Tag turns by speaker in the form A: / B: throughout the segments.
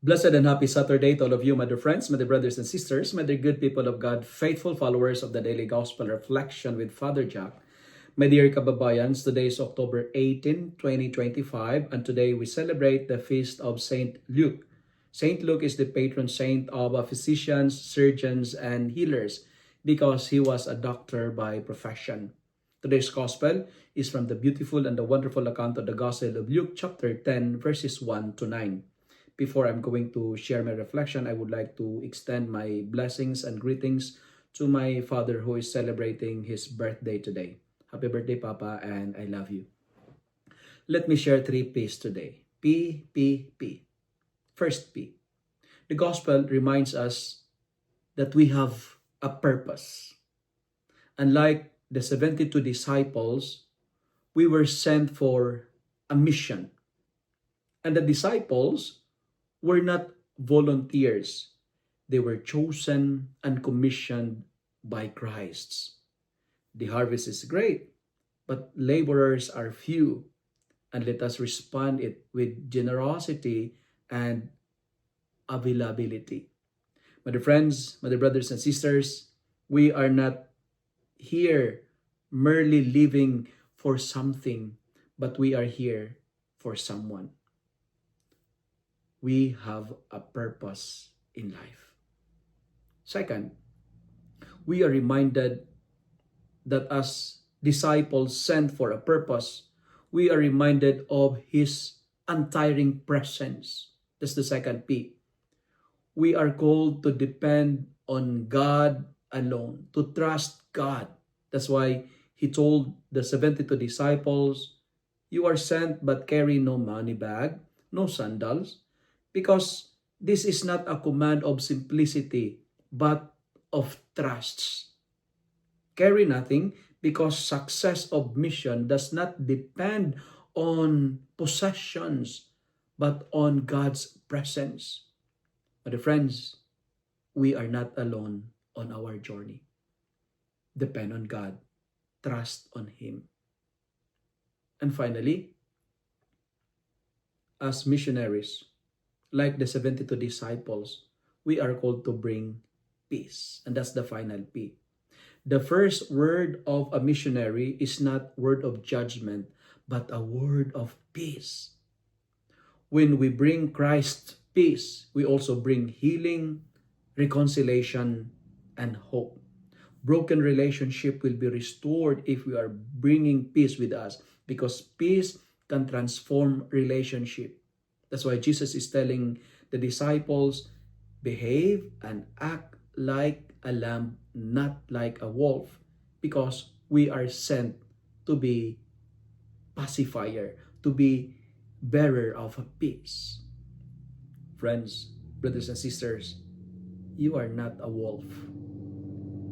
A: Blessed and happy Saturday to all of you, my dear friends, my dear brothers and sisters, my dear good people of God, faithful followers of the Daily Gospel Reflection with Father Jack. My dear kababayans, today is October 18, 2025, and today we celebrate the feast of Saint Luke. Saint Luke is the patron saint of physicians, surgeons, and healers because he was a doctor by profession. Today's Gospel is from the beautiful and the wonderful account of the Gospel of Luke chapter 10, verses 1 to 9. Before I'm going to share my reflection, I would like to extend my blessings and greetings to my father who is celebrating his birthday today. Happy birthday, Papa, and I love you. Let me share 3 P's today. P, P, P. First P. The Gospel reminds us that we have a purpose. Unlike the 72 disciples, we were sent for a mission. And the disciples were not volunteers. They were chosen and commissioned by Christ. The harvest is great, but laborers are few. And let us respond it with generosity and availability. My dear friends, my dear brothers and sisters, we are not here merely living for something, but we are here for someone. We have a purpose in life. Second, we are reminded that as disciples sent for a purpose, we are reminded of His untiring presence. That's the second P. We are called to depend on God alone, to trust God. That's why He told the 72 disciples, "You are sent but carry no money bag, no sandals, because this is not a command of simplicity, but of trusts. Carry nothing because success of mission does not depend on possessions, but on God's presence." But friends, we are not alone on our journey. Depend on God. Trust on Him. And finally, as missionaries, like the 72 disciples, we are called to bring peace. And that's the final P. The first word of a missionary is not word of judgment, but a word of peace. When we bring Christ's peace, we also bring healing, reconciliation, and hope. Broken relationship will be restored if we are bringing peace with us, because peace can transform relationship. That's why Jesus is telling the disciples, behave and act like a lamb, not like a wolf, because we are sent to be pacifier, to be bearer of peace. Friends, brothers and sisters, you are not a wolf.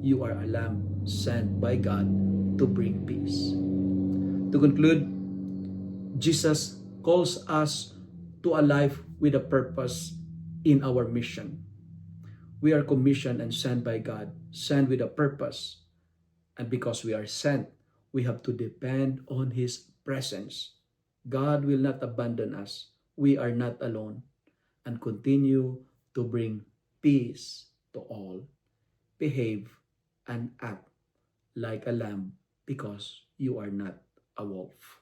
A: You are a lamb sent by God to bring peace. To conclude, Jesus calls us to a life with a purpose in our mission. We are commissioned and sent by God, sent with a purpose. And because we are sent, we have to depend on His presence. God will not abandon us. We are not alone. And continue to bring peace to all. Behave and act like a lamb because you are not a wolf.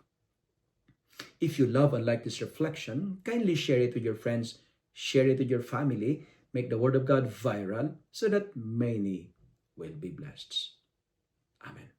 A: If you love and like this reflection, kindly share it with your friends, share it with your family, make the Word of God viral so that many will be blessed. Amen.